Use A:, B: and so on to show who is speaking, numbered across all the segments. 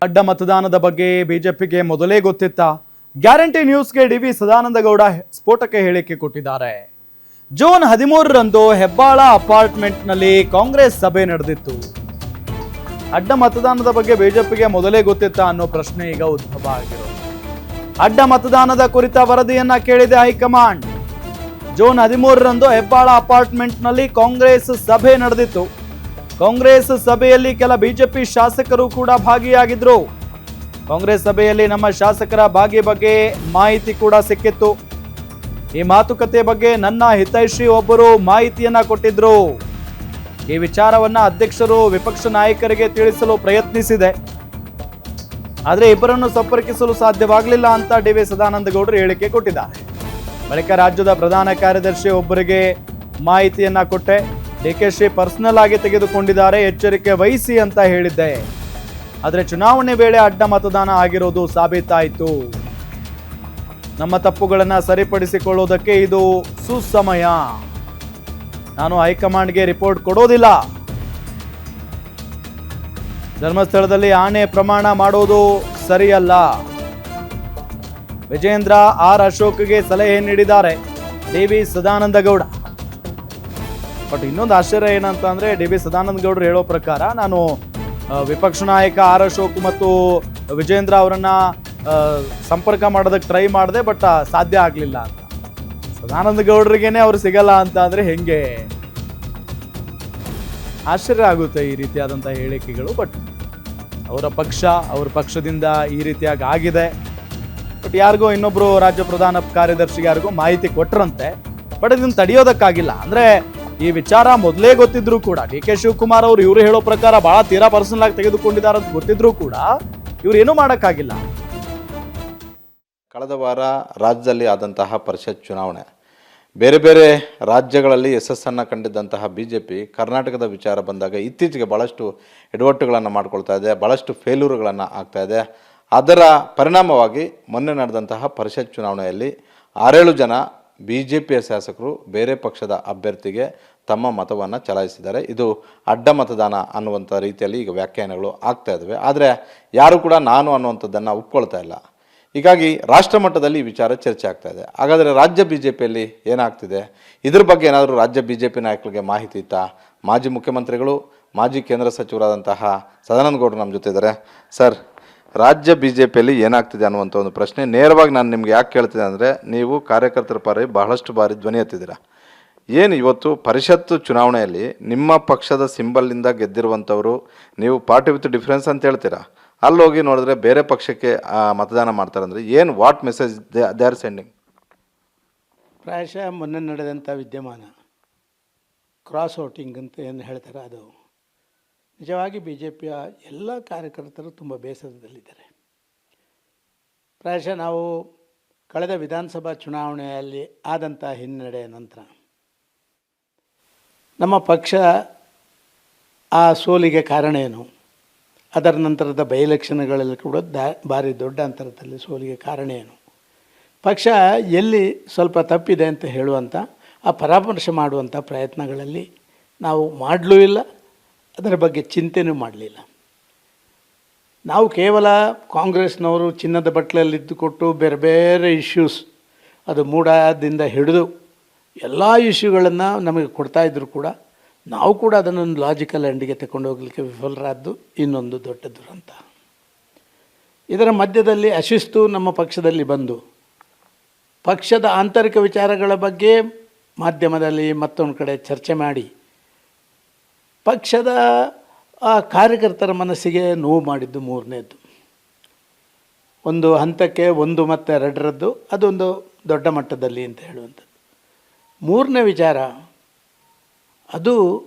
A: ಅಡ್ಡ ಮತದಾನದ ಬಗ್ಗೆ ಬಿಜೆಪಿಗೆ ಮೊದಲೇ ಗೊತ್ತಿತ್ತ? ಗ್ಯಾರಂಟಿ ನ್ಯೂಸ್ಗೆ ಡಿ ವಿ ಸದಾನಂದಗೌಡ ಸ್ಫೋಟಕ ಹೇಳಿಕೆ ಕೊಟ್ಟಿದ್ದಾರೆ. ಜೂನ್ 13ರಂದು ಹೆಬ್ಬಾಳ ಅಪಾರ್ಟ್ಮೆಂಟ್ನಲ್ಲಿ ಕಾಂಗ್ರೆಸ್ ಸಭೆ ನಡೆದಿತ್ತು. ಅಡ್ಡ ಮತದಾನದ ಬಗ್ಗೆ ಬಿಜೆಪಿಗೆ ಮೊದಲೇ ಗೊತ್ತಿತ್ತ ಅನ್ನೋ ಪ್ರಶ್ನೆ ಈಗ ಉದ್ಭವ ಆಗಿರೋದು. ಅಡ್ಡ ಮತದಾನದ ಕುರಿತ ವರದಿಯನ್ನ ಕೇಳಿದೆ ಹೈಕಮಾಂಡ್. ಜೂನ್ 13ರಂದು ಹೆಬ್ಬಾಳ ಅಪಾರ್ಟ್ಮೆಂಟ್ನಲ್ಲಿ ಕಾಂಗ್ರೆಸ್ ಸಭೆ ನಡೆದಿತ್ತು. ಕಾಂಗ್ರೆಸ್ ಸಭೆಯಲ್ಲಿ ಕೆಲ ಬಿಜೆಪಿ ಶಾಸಕರು ಕೂಡ ಭಾಗಿಯಾಗಿದ್ರು. ಕಾಂಗ್ರೆಸ್ ಸಭೆಯಲ್ಲಿ ನಮ್ಮ ಶಾಸಕರ ಭಾಗಿ ಬಗ್ಗೆ ಮಾಹಿತಿ ಕೂಡ ಸಿಕ್ಕಿತ್ತು. ಈ ಮಾತುಕತೆ ಬಗ್ಗೆ ನನ್ನ ಹಿತೈಷಿ ಒಬ್ಬರು ಮಾಹಿತಿಯನ್ನ ಕೊಟ್ಟಿದ್ರು. ಈ ವಿಚಾರವನ್ನ ಅಧ್ಯಕ್ಷರು ವಿಪಕ್ಷ ನಾಯಕರಿಗೆ ತಿಳಿಸಲು ಪ್ರಯತ್ನಿಸಿದೆ, ಆದರೆ ಇಬ್ಬರನ್ನು ಸಂಪರ್ಕಿಸಲು ಸಾಧ್ಯವಾಗಲಿಲ್ಲ ಅಂತ ಡಿ ವಿ ಸದಾನಂದಗೌಡರು ಹೇಳಿಕೆ ಕೊಟ್ಟಿದ್ದಾರೆ. ಬಳಿಕ ರಾಜ್ಯದ ಪ್ರಧಾನ ಕಾರ್ಯದರ್ಶಿ ಒಬ್ಬರಿಗೆ ಮಾಹಿತಿಯನ್ನ ಕೊಟ್ಟೆ. ಡಿಕೆಶಿ ಪರ್ಸನಲ್ ಆಗಿ ತೆಗೆದುಕೊಂಡಿದ್ದಾರೆ, ಎಚ್ಚರಿಕೆ ವಹಿಸಿ ಅಂತ ಹೇಳಿದ್ದೆ. ಆದರೆ ಚುನಾವಣೆ ವೇಳೆ ಅಡ್ಡ ಮತದಾನ ಆಗಿರೋದು ಸಾಬೀತಾಯಿತು. ನಮ್ಮ ತಪ್ಪುಗಳನ್ನ ಸರಿಪಡಿಸಿಕೊಳ್ಳೋದಕ್ಕೆ ಇದು ಸುಸಮಯ. ನಾನು ಹೈಕಮಾಂಡ್ಗೆ ರಿಪೋರ್ಟ್ ಕೊಡೋದಿಲ್ಲ. ಧರ್ಮಸ್ಥಳದಲ್ಲಿ ಆಣೆ ಪ್ರಮಾಣ ಮಾಡೋದು ಸರಿಯಲ್ಲ. ವಿಜೇಂದ್ರ ಆರ್ ಅಶೋಕ್ಗೆ ಸಲಹೆ ನೀಡಿದ್ದಾರೆ ಡಿ ವಿ ಸದಾನಂದಗೌಡ. ಬಟ್ ಇನ್ನೊಂದು ಆಶ್ಚರ್ಯ ಏನಂತ ಅಂದ್ರೆ, ಡಿ ವಿ ಸದಾನಂದಗೌಡರು ಹೇಳೋ ಪ್ರಕಾರ ನಾನು ವಿಪಕ್ಷ ನಾಯಕ ಆರ್ ಅಶೋಕ್ ಮತ್ತು ವಿಜೇಂದ್ರ ಅವರನ್ನ ಸಂಪರ್ಕ ಮಾಡೋದಕ್ಕೆ ಟ್ರೈ ಮಾಡಿದೆ, ಬಟ್ ಸಾಧ್ಯ ಆಗ್ಲಿಲ್ಲ ಅಂತ. ಸದಾನಂದಗೌಡರಿಗೇನೆ ಅವ್ರು ಸಿಗಲ್ಲ ಅಂತ ಅಂದ್ರೆ ಹೆಂಗೆ? ಆಶ್ಚರ್ಯ ಆಗುತ್ತೆ ಈ ರೀತಿಯಾದಂಥ ಹೇಳಿಕೆಗಳು. ಬಟ್ ಅವ್ರ ಪಕ್ಷದಿಂದ ಈ ರೀತಿಯಾಗಿ ಆಗಿದೆ. ಬಟ್ ಯಾರಿಗೋ ಇನ್ನೊಬ್ರು ರಾಜ್ಯ ಪ್ರಧಾನ ಕಾರ್ಯದರ್ಶಿಗೆ ಯಾರಿಗೋ ಮಾಹಿತಿ ಕೊಟ್ಟರಂತೆ. ಬಟ್ ಇದನ್ನು ತಡೆಯೋದಕ್ಕಾಗಿಲ್ಲ. ಅಂದ್ರೆ ಈ ವಿಚಾರ ಮೊದಲೇ ಗೊತ್ತಿದ್ರು ಕೂಡ, ಡಿ ಕೆ ಶಿವಕುಮಾರ್ ಅವರು ಇವರು ಹೇಳೋ ಪ್ರಕಾರ ಬಹಳ ತೀರಾ ಪರ್ಸನಲ್ ಆಗಿ ತೆಗೆದುಕೊಂಡಿದ್ದಾರೆ ಅಂತ ಗೊತ್ತಿದ್ರು ಕೂಡ ಇವ್ರು ಏನೂ ಮಾಡೋಕ್ಕಾಗಿಲ್ಲ.
B: ಕಳೆದ ವಾರ ರಾಜ್ಯದಲ್ಲಿ ಆದಂತಹ ಪರಿಷತ್ ಚುನಾವಣೆ, ಬೇರೆ ಬೇರೆ ರಾಜ್ಯಗಳಲ್ಲಿ ಯಶಸ್ಸನ್ನು ಕಂಡಿದ್ದಂತಹ ಬಿಜೆಪಿ ಕರ್ನಾಟಕದ ವಿಚಾರ ಬಂದಾಗ ಇತ್ತೀಚೆಗೆ ಭಾಳಷ್ಟು ಎಡವಟ್ಟುಗಳನ್ನು ಮಾಡ್ಕೊಳ್ತಾ ಇದೆ, ಭಾಳಷ್ಟು ಫೇಲ್ಯೂರ್ಗಳನ್ನು ಆಗ್ತಾ ಇದೆ. ಅದರ ಪರಿಣಾಮವಾಗಿ ಮೊನ್ನೆ ನಡೆದಂತಹ ಪರಿಷತ್ ಚುನಾವಣೆಯಲ್ಲಿ 6-7 ಜನ ಬಿಜೆಪಿಯ ಶಾಸಕರು ಬೇರೆ ಪಕ್ಷದ ಅಭ್ಯರ್ಥಿಗೆ ತಮ್ಮ ಮತವನ್ನು ಚಲಾಯಿಸಿದ್ದಾರೆ. ಇದು ಅಡ್ಡ ಮತದಾನ ಅನ್ನುವಂಥ ರೀತಿಯಲ್ಲಿ ಈಗ ವ್ಯಾಖ್ಯಾನಗಳು ಆಗ್ತಾ ಇದ್ದಾವೆ. ಆದರೆ ಯಾರು ಕೂಡ ನಾನು ಅನ್ನುವಂಥದ್ದನ್ನು ಒಪ್ಕೊಳ್ತಾ ಇಲ್ಲ. ಹೀಗಾಗಿ ರಾಷ್ಟ್ರ ಮಟ್ಟದಲ್ಲಿ ಈ ವಿಚಾರ ಚರ್ಚೆ ಆಗ್ತಾ ಇದೆ. ಹಾಗಾದರೆ ರಾಜ್ಯ ಬಿ ಜೆ ಪಿಯಲ್ಲಿ ಏನಾಗ್ತಿದೆ, ಇದ್ರ ಬಗ್ಗೆ ಏನಾದರೂ ರಾಜ್ಯ ಬಿ ಜೆ ಪಿ ನಾಯಕರಿಗೆ ಮಾಹಿತಿ ಇತ್ತಾ? ಮಾಜಿ ಮುಖ್ಯಮಂತ್ರಿಗಳು, ಮಾಜಿ ಕೇಂದ್ರ ಸಚಿವರಾದಂತಹ ಸದಾನಂದಗೌಡರು ನಮ್ಮ ಜೊತೆ ಇದ್ದಾರೆ. ಸರ್, ರಾಜ್ಯ ಬಿ ಜೆ ಪಿಯಲ್ಲಿ ಏನಾಗ್ತಿದೆ ಅನ್ನುವಂಥ ಒಂದು ಪ್ರಶ್ನೆ ನೇರವಾಗಿ ನಾನು ನಿಮ್ಗೆ ಯಾಕೆ ಕೇಳ್ತಿದ್ದೆ ಅಂದರೆ, ನೀವು ಕಾರ್ಯಕರ್ತರ ಪರ ಬಹಳಷ್ಟು ಬಾರಿ ಧ್ವನಿ ಎತ್ತಿದ್ದೀರಾ. ಏನು ಇವತ್ತು ಪರಿಷತ್ತು ಚುನಾವಣೆಯಲ್ಲಿ ನಿಮ್ಮ ಪಕ್ಷದ ಸಿಂಬಲ್ನಿಂದ ಗೆದ್ದಿರುವಂಥವರು ನೀವು ಪಾರ್ಟಿ ವಿತ್ ಡಿಫ್ರೆನ್ಸ್ ಅಂತ ಹೇಳ್ತೀರಾ, ಅಲ್ಲೋಗಿ ನೋಡಿದ್ರೆ ಬೇರೆ ಪಕ್ಷಕ್ಕೆ ಮತದಾನ ಮಾಡ್ತಾರೆ ಅಂದರೆ ಏನು, what message they are sending?
C: ಪ್ರಾಯಶಃ ಮೊನ್ನೆ ನಡೆದಂಥ ವಿದ್ಯಮಾನ ಕ್ರಾಸ್ ವೋಟಿಂಗ್ ಅಂತ ಏನು ಹೇಳ್ತಾರೆ, ಅದು ನಿಜವಾಗಿ ಬಿ ಜೆ ಪಿಯ ಎಲ್ಲ ಕಾರ್ಯಕರ್ತರು ತುಂಬ ಬೇಸರದಲ್ಲಿದ್ದಾರೆ. ಪ್ರಾಯಶಃ ನಾವು ಕಳೆದ ವಿಧಾನಸಭಾ ಚುನಾವಣೆಯಲ್ಲಿ ಆದಂಥ ಹಿನ್ನಡೆಯ ನಂತರ ನಮ್ಮ ಪಕ್ಷ ಆ ಸೋಲಿಗೆ ಕಾರಣ ಏನು, ಅದರ ನಂತರದ ಬೈ ಎಲೆಕ್ಷನ್ಗಳಲ್ಲಿ ಕೂಡ ಭಾರಿ ದೊಡ್ಡ ಅಂತರದಲ್ಲಿ ಸೋಲಿಗೆ ಕಾರಣ ಏನು, ಪಕ್ಷ ಎಲ್ಲಿ ಸ್ವಲ್ಪ ತಪ್ಪಿದೆ ಅಂತ ಹೇಳುವಂಥ ಆ ಪರಾಮರ್ಶೆ ಮಾಡುವಂಥ ಪ್ರಯತ್ನಗಳಲ್ಲಿ ನಾವು ಮಾಡಲೂ ಇಲ್ಲ, ಅದರ ಬಗ್ಗೆ ಚಿಂತೆನೂ ಮಾಡಲಿಲ್ಲ. ನಾವು ಕೇವಲ ಕಾಂಗ್ರೆಸ್ನವರು ಚಿನ್ನದ ಬಟ್ಲಲ್ಲಿದ್ದುಕೊಟ್ಟು ಬೇರೆ ಬೇರೆ ಇಶ್ಯೂಸ್, ಅದು ಮೂಡದಿಂದ ಹಿಡಿದು ಎಲ್ಲ ಇಶ್ಯೂಗಳನ್ನು ನಮಗೆ ಕೊಡ್ತಾಯಿದ್ರು ಕೂಡ ನಾವು ಕೂಡ ಅದನ್ನೊಂದು ಲಾಜಿಕಲ್ ಎಂಡಿಗೆ ತಗೊಂಡು ಹೋಗಲಿಕ್ಕೆ ವಿಫಲರಾದ್ದು ಇನ್ನೊಂದು ದೊಡ್ಡ ದುರಂತ. ಇದರ ಮಧ್ಯದಲ್ಲಿ ಅಶಿಸ್ತು ನಮ್ಮ ಪಕ್ಷದಲ್ಲಿ ಬಂದು ಪಕ್ಷದ ಆಂತರಿಕ ವಿಚಾರಗಳ ಬಗ್ಗೆ ಮಾಧ್ಯಮದಲ್ಲಿ ಮತ್ತೊಂದು ಕಡೆ ಚರ್ಚೆ ಮಾಡಿ ಪಕ್ಷದ ಕಾರ್ಯಕರ್ತರ ಮನಸ್ಸಿಗೆ ನೋವು ಮಾಡಿದ್ದು ಮೂರನೇದು. ಒಂದು ಹಂತಕ್ಕೆ 1 ಮತ್ತು 2ರದ್ದು ಅದೊಂದು ದೊಡ್ಡ ಮಟ್ಟದಲ್ಲಿ ಅಂತ ಹೇಳುವಂಥದ್ದು. ಮೂರನೇ ವಿಚಾರ ಅದು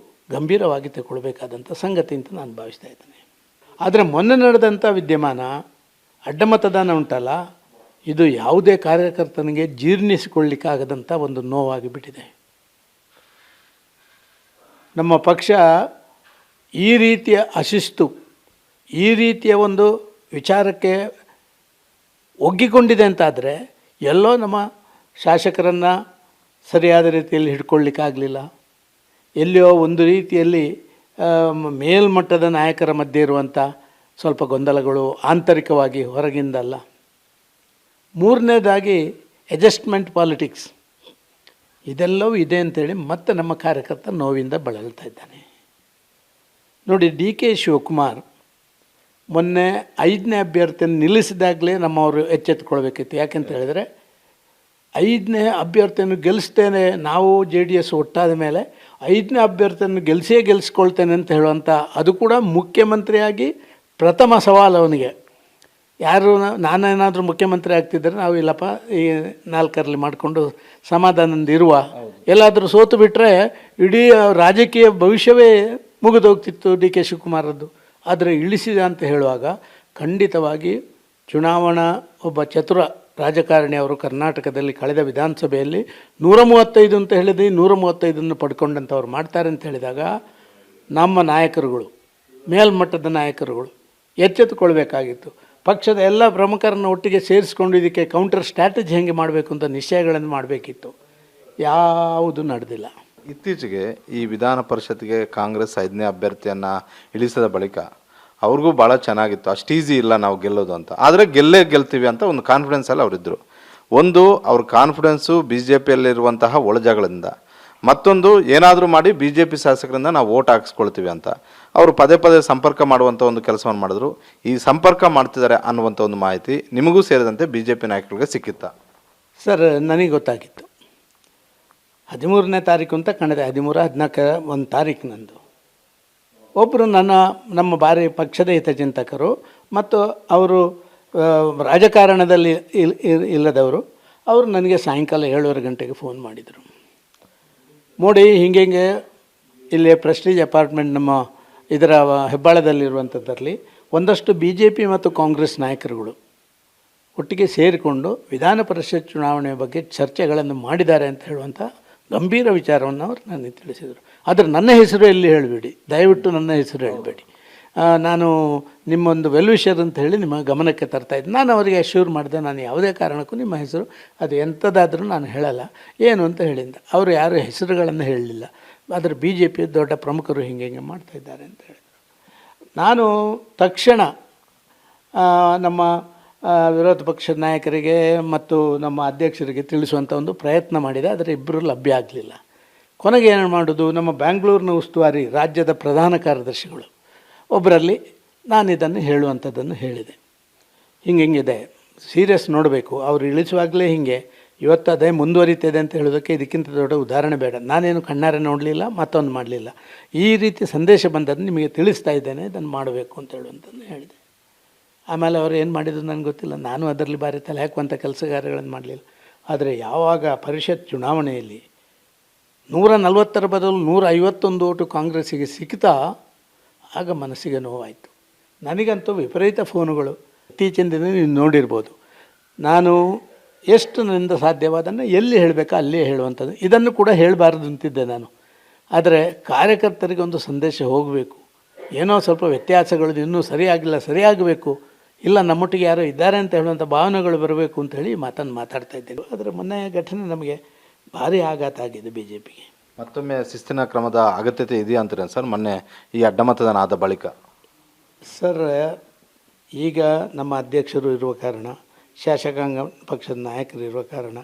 C: ಗಂಭೀರವಾಗಿ ತಗೊಳ್ಬೇಕಾದಂಥ ಸಂಗತಿ ಅಂತ ನಾನು ಭಾವಿಸ್ತಾ ಇದ್ದೇನೆ. ಆದರೆ ಮೊನ್ನೆ ನಡೆದಂಥ ವಿದ್ಯಮಾನ ಅಡ್ಡ ಮತದಾನ ಉಂಟಲ್ಲ, ಇದು ಯಾವುದೇ ಕಾರ್ಯಕರ್ತನಿಗೆ ಜೀರ್ಣಿಸಿಕೊಳ್ಳಿಕ್ಕಾಗದಂಥ ಒಂದು ನೋವಾಗಿಬಿಟ್ಟಿದೆ. ನಮ್ಮ ಪಕ್ಷ ಈ ರೀತಿಯ ಅಶಿಸ್ತು, ಈ ರೀತಿಯ ಒಂದು ವಿಚಾರಕ್ಕೆ ಒಗ್ಗಿಕೊಂಡಿದೆ ಅಂತಾದರೆ ಎಲ್ಲೋ ನಮ್ಮ ಶಾಸಕರನ್ನು ಸರಿಯಾದ ರೀತಿಯಲ್ಲಿ ಹಿಡ್ಕೊಳ್ಳಿಕ್ಕಾಗಲಿಲ್ಲ, ಎಲ್ಲಿಯೋ ಒಂದು ರೀತಿಯಲ್ಲಿ ಮೇಲ್ಮಟ್ಟದ ನಾಯಕರ ಮಧ್ಯೆ ಇರುವಂಥ ಸ್ವಲ್ಪ ಗೊಂದಲಗಳು ಆಂತರಿಕವಾಗಿ ಹೊರಗಿಂದಲ್ಲ. ಮೂರನೇದಾಗಿ ಅಡ್ಜಸ್ಟ್ಮೆಂಟ್ ಪಾಲಿಟಿಕ್ಸ್, ಇದೆಲ್ಲವೂ ಇದೆ ಅಂತೇಳಿ ಮತ್ತೆ ನಮ್ಮ ಕಾರ್ಯಕರ್ತ ನೋವಿಂದ ಬಳಲ್ತಾ ಇದ್ದಾನೆ. ನೋಡಿ, ಡಿ ಕೆ ಶಿವಕುಮಾರ್ ಮೊನ್ನೆ 5ನೇ ಅಭ್ಯರ್ಥಿಯನ್ನು ನಿಲ್ಲಿಸಿದಾಗಲೇ ನಮ್ಮವರು ಎಚ್ಚೆತ್ತುಕೊಳ್ಬೇಕಿತ್ತು. ಯಾಕೆಂತ ಹೇಳಿದರೆ 5ನೇ ಅಭ್ಯರ್ಥಿಯನ್ನು ಗೆಲ್ಲಿಸ್ತೇನೆ, ನಾವು JDS ಒಟ್ಟಾದ ಮೇಲೆ 5ನೇ ಅಭ್ಯರ್ಥಿಯನ್ನು ಗೆಲ್ಲಿಸ್ಕೊಳ್ತೇನೆ ಅಂತ ಹೇಳುವಂಥ, ಅದು ಕೂಡ ಮುಖ್ಯಮಂತ್ರಿಯಾಗಿ ಪ್ರಥಮ ಸವಾಲು ಅವನಿಗೆ. ಯಾರು ನಾನೇನಾದರೂ ಮುಖ್ಯಮಂತ್ರಿ ಆಗ್ತಿದ್ದರೆ ನಾವು ಇಲ್ಲಪ್ಪ ಈ 4ರಲ್ಲಿ ಮಾಡಿಕೊಂಡು ಸಮಾಧಾನದಿಂದ ಇರುವ, ಎಲ್ಲಾದರೂ ಸೋತು ಬಿಟ್ಟರೆ ಇಡೀ ರಾಜಕೀಯ ಭವಿಷ್ಯವೇ ಮುಗಿದೋಗ್ತಿತ್ತು ಡಿ ಕೆ ಶಿವಕುಮಾರದ್ದು. ಆದರೆ ಇಳಿಸಿದ ಅಂತ ಹೇಳುವಾಗ ಖಂಡಿತವಾಗಿ ಚುನಾವಣಾ ಒಬ್ಬ ಚತುರ ರಾಜಕಾರಣಿ ಅವರು ಕರ್ನಾಟಕದಲ್ಲಿ ಕಳೆದ ವಿಧಾನಸಭೆಯಲ್ಲಿ 135 ಅಂತ ಹೇಳಿದ್ರೆ 135 ಪಡ್ಕೊಂಡಂಥವ್ರು ಮಾಡ್ತಾರೆ ಅಂತ ಹೇಳಿದಾಗ ನಮ್ಮ ನಾಯಕರುಗಳು, ಮೇಲ್ಮಟ್ಟದ ನಾಯಕರುಗಳು ಎಚ್ಚೆತ್ತುಕೊಳ್ಬೇಕಾಗಿತ್ತು. ಪಕ್ಷದ ಎಲ್ಲ ಪ್ರಮುಖರನ್ನು ಒಟ್ಟಿಗೆ ಸೇರಿಸ್ಕೊಂಡು ಇದಕ್ಕೆ ಕೌಂಟರ್ ಸ್ಟ್ರಾಟಜಿ ಹೆಂಗೆ ಮಾಡಬೇಕು ಅಂತ ನಿಶ್ಚಯಗಳನ್ನು ಮಾಡಬೇಕಿತ್ತು. ಯಾವುದು ನಡೆದಿಲ್ಲ.
B: ಇತ್ತೀಚೆಗೆ ಈ ವಿಧಾನ ಪರಿಷತ್ಗೆ ಕಾಂಗ್ರೆಸ್ 5ನೇ ಅಭ್ಯರ್ಥಿಯನ್ನು ಇಳಿಸಿದ ಬಳಿಕ ಅವ್ರಿಗೂ ಭಾಳ ಚೆನ್ನಾಗಿತ್ತು, ಅಷ್ಟು ಈಸಿ ಇಲ್ಲ ನಾವು ಗೆಲ್ಲೋದು ಅಂತ. ಆದರೆ ಗೆಲ್ತೀವಿ ಅಂತ ಒಂದು ಕಾನ್ಫಿಡೆನ್ಸಲ್ಲಿ ಅವರಿದ್ದರು. ಒಂದು ಅವ್ರ ಕಾನ್ಫಿಡೆನ್ಸು BJPಯಲ್ಲಿರುವಂತಹ ಒಳಜಗಳಿಂದ, ಮತ್ತೊಂದು ಏನಾದರೂ ಮಾಡಿ BJP ಶಾಸಕರಿಂದ ನಾವು ಓಟ್ ಹಾಕಿಸ್ಕೊಳ್ತೀವಿ ಅಂತ ಅವರು ಪದೇ ಪದೇ ಸಂಪರ್ಕ ಮಾಡುವಂಥ ಒಂದು ಕೆಲಸವನ್ನು ಮಾಡಿದ್ರು. ಈ ಸಂಪರ್ಕ ಮಾಡ್ತಿದ್ದಾರೆ ಅನ್ನುವಂಥ ಒಂದು ಮಾಹಿತಿ ನಿಮಗೂ ಸೇರಿದಂತೆ BJP ನಾಯಕರಿಗೆ ಸಿಕ್ಕಿತ್ತಾ?
C: ಸರ್, ನನಗೆ ಗೊತ್ತಾಗಿತ್ತು 13ನೇ ತಾರೀಕು ಅಂತ ಕಳೆದ 13-14 ಒಂದು ತಾರೀಕಿನಂದು ಒಬ್ಬರು ನಮ್ಮ ಬಾರಿ ಪಕ್ಷದ ಹಿತಚಿಂತಕರು ಮತ್ತು ಅವರು ರಾಜಕಾರಣದಲ್ಲಿ ಇಲ್ಲದವರು, ಅವರು ನನಗೆ ಸಾಯಂಕಾಲ 7:30 ಗಂಟೆಗೆ ಫೋನ್ ಮಾಡಿದರು. ಮೋಡಿ ಹಿಂಗೆ ಇಲ್ಲಿ ಪ್ರೆಸ್ಟೀಜ್ ಅಪಾರ್ಟ್ಮೆಂಟ್ ನಮ್ಮ ಇದರ ಹೆಬ್ಬಾಳದಲ್ಲಿರುವಂಥದ್ರಲ್ಲಿ ಒಂದಷ್ಟು BJP ಮತ್ತು ಕಾಂಗ್ರೆಸ್ ನಾಯಕರುಗಳು ಒಟ್ಟಿಗೆ ಸೇರಿಕೊಂಡು ವಿಧಾನ ಪರಿಷತ್ ಚುನಾವಣೆ ಬಗ್ಗೆ ಚರ್ಚೆಗಳನ್ನು ಮಾಡಿದ್ದಾರೆ ಅಂತ ಹೇಳುವಂಥ ಗಂಭೀರ ವಿಚಾರವನ್ನು ಅವರು ನನಗೆ ತಿಳಿಸಿದರು. ಆದರೆ ನನ್ನ ಹೆಸರು ಎಲ್ಲಿ ಹೇಳಬೇಡಿ, ದಯವಿಟ್ಟು ನನ್ನ ಹೆಸರು ಹೇಳಬೇಡಿ, ನಾನು ನಿಮ್ಮೊಂದು ವೆಲ್ವಿಷರ್ ಅಂತ ಹೇಳಿ ನಿಮ್ಮ ಗಮನಕ್ಕೆ ತರ್ತಾಯಿದ್ದೆ. ನಾನು ಅವರಿಗೆ ಅಶ್ಯೂರ್ ಮಾಡಿದೆ, ನಾನು ಯಾವುದೇ ಕಾರಣಕ್ಕೂ ನಿಮ್ಮ ಹೆಸರು ಅದು ಎಂಥದ್ದಾದರೂ ನಾನು ಹೇಳಲ್ಲ ಏನು ಅಂತ ಹೇಳಿದ್ದೆ. ಅವರು ಯಾರು ಹೆಸರುಗಳನ್ನು ಹೇಳಲಿಲ್ಲ, ಆದರೆ BJP ದೊಡ್ಡ ಪ್ರಮುಖರು ಹಿಂಗೆ ಮಾಡ್ತಾಯಿದ್ದಾರೆ ಅಂತ ಹೇಳಿದರು. ನಾನು ತಕ್ಷಣ ನಮ್ಮ ವಿರೋಧ ಪಕ್ಷದ ನಾಯಕರಿಗೆ ಮತ್ತು ನಮ್ಮ ಅಧ್ಯಕ್ಷರಿಗೆ ತಿಳಿಸುವಂಥ ಒಂದು ಪ್ರಯತ್ನ ಮಾಡಿದೆ, ಆದರೆ ಇಬ್ಬರು ಲಭ್ಯ ಆಗಲಿಲ್ಲ. ಕೊನೆಗೆ ಏನು ಮಾಡೋದು, ನಮ್ಮ ಬ್ಯಾಂಗ್ಳೂರಿನ ಉಸ್ತುವಾರಿ ರಾಜ್ಯದ ಪ್ರಧಾನ ಕಾರ್ಯದರ್ಶಿಗಳು ಒಬ್ಬರಲ್ಲಿ ನಾನು ಇದನ್ನು ಹೇಳುವಂಥದ್ದನ್ನು ಹೇಳಿದೆ. ಹಿಂಗಿದೆ, ಸೀರಿಯಸ್ ನೋಡಬೇಕು, ಅವರು ಇಳಿಸುವಾಗಲೇ ಹಿಂಗೆ, ಇವತ್ತು ಅದೇ ಮುಂದುವರಿತಿದೆ ಅಂತ ಹೇಳೋದಕ್ಕೆ ಇದಕ್ಕಿಂತ ದೊಡ್ಡ ಉದಾಹರಣೆ ಬೇಡ. ನಾನೇನು ಕಣ್ಣಾರೆ ನೋಡಲಿಲ್ಲ, ಮತ್ತೊಂದು ಮಾಡಲಿಲ್ಲ, ಈ ರೀತಿ ಸಂದೇಶ ಬಂದದ್ದು ನಿಮಗೆ ತಿಳಿಸ್ತಾ ಇದ್ದೇನೆ, ಇದನ್ನು ಮಾಡಬೇಕು ಅಂತ ಹೇಳುವಂಥದ್ದು ಹೇಳಿದೆ. ಆಮೇಲೆ ಅವರು ಏನು ಮಾಡಿದ್ರು ನನಗೆ ಗೊತ್ತಿಲ್ಲ, ನಾನು ಅದರಲ್ಲಿ ಬಾರಿ ತಲೆ ಹಾಕುವಂಥ ಕೆಲಸಗಾರಗಳನ್ನು ಮಾಡಲಿಲ್ಲ. ಆದರೆ ಯಾವಾಗ ಪರಿಷತ್ ಚುನಾವಣೆಯಲ್ಲಿ 140 ಬದಲು 151 ಓಟು ಕಾಂಗ್ರೆಸ್ಸಿಗೆ ಸಿಕ್ಕಿತಾ, ಆಗ ಮನಸ್ಸಿಗೆ ನೋವಾಯಿತು. ನನಗಂತೂ ವಿಪರೀತ ಫೋನುಗಳು ಇತ್ತೀಚಿನ ದಿನ ನೀವು ನೋಡಿರ್ಬೋದು. ನಾನು ಎಷ್ಟು ನನ್ನಿಂದ ಸಾಧ್ಯವಾದನ್ನು ಎಲ್ಲಿ ಹೇಳಬೇಕೋ ಅಲ್ಲೇ ಹೇಳುವಂಥದ್ದು, ಇದನ್ನು ಕೂಡ ಹೇಳಬಾರ್ದು ಅಂತಿದ್ದೆ ನಾನು. ಆದರೆ ಕಾರ್ಯಕರ್ತರಿಗೆ ಒಂದು ಸಂದೇಶ ಹೋಗಬೇಕು, ಏನೋ ಸ್ವಲ್ಪ ವ್ಯತ್ಯಾಸಗಳು ಇನ್ನೂ ಸರಿಯಾಗಬೇಕು, ಇಲ್ಲ ನಮ್ಮೊಟ್ಟಿಗೆ ಯಾರೋ ಇದ್ದಾರೆ ಅಂತ ಹೇಳುವಂಥ ಭಾವನೆಗಳು ಬರಬೇಕು ಅಂಥೇಳಿ ಮಾತಾಡ್ತಾ ಇದ್ದೇವೆ. ಅದರ ಮೊನ್ನೆ ಘಟನೆ ನಮಗೆ ಭಾರಿ ಆಘಾತ ಆಗಿದೆ BJPಗೆ.
B: ಮತ್ತೊಮ್ಮೆ ಶಿಸ್ತಿನ ಕ್ರಮದ ಅಗತ್ಯತೆ ಇದೆಯಾ ಅಂತೀರ ಸರ್ ಮೊನ್ನೆ ಈ ಅಡ್ಡಮತದಾನ ಆದ ಬಳಿಕ?
C: ಸರ್, ಈಗ ನಮ್ಮ ಅಧ್ಯಕ್ಷರು ಇರುವ ಕಾರಣ, ಶಾಸಕಾಂಗ ಪಕ್ಷದ ನಾಯಕರು ಇರುವ ಕಾರಣ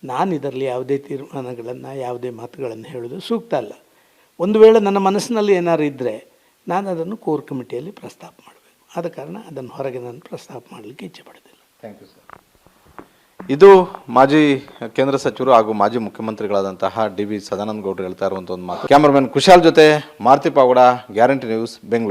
C: ನಾನು ಇದರಲ್ಲಿ ಯಾವುದೇ ತೀರ್ಮಾನಗಳನ್ನು ಯಾವುದೇ ಮಾತುಗಳನ್ನು ಹೇಳೋದು ಸೂಕ್ತ ಅಲ್ಲ. ಒಂದು ವೇಳೆ ನನ್ನ ಮನಸ್ಸಿನಲ್ಲಿ ಏನಾದ್ರು ಇದ್ದರೆ ನಾನು ಅದನ್ನು ಕೋರ್ ಕಮಿಟಿಯಲ್ಲಿ ಪ್ರಸ್ತಾಪ ಮಾಡಬೇಕು. ಆದ ಕಾರಣ ಅದನ್ನು ಹೊರಗೆ ನಾನು ಪ್ರಸ್ತಾಪ ಮಾಡಲಿಕ್ಕೆ ಇಚ್ಛೆ ಪಡೋದಿಲ್ಲ.
B: Thank you sir. ಇದು ಮಾಜಿ ಕೇಂದ್ರ ಸಚಿವರು ಹಾಗೂ ಮಾಜಿ ಮುಖ್ಯಮಂತ್ರಿಗಳಾದಂತಹ DV ಸದಾನಂದ ಗೌಡರು ಹೇಳ್ತಾ ಇರುವಂಥ ಒಂದು ಮಾತು. ಕ್ಯಾಮರಾಮನ್ ಕುಶಾಲ್ ಜೊತೆ ಮಾರುತಿ ಪಾವಗಡ, ಗ್ಯಾರಂಟಿ ನ್ಯೂಸ್, ಬೆಂಗಳೂರು.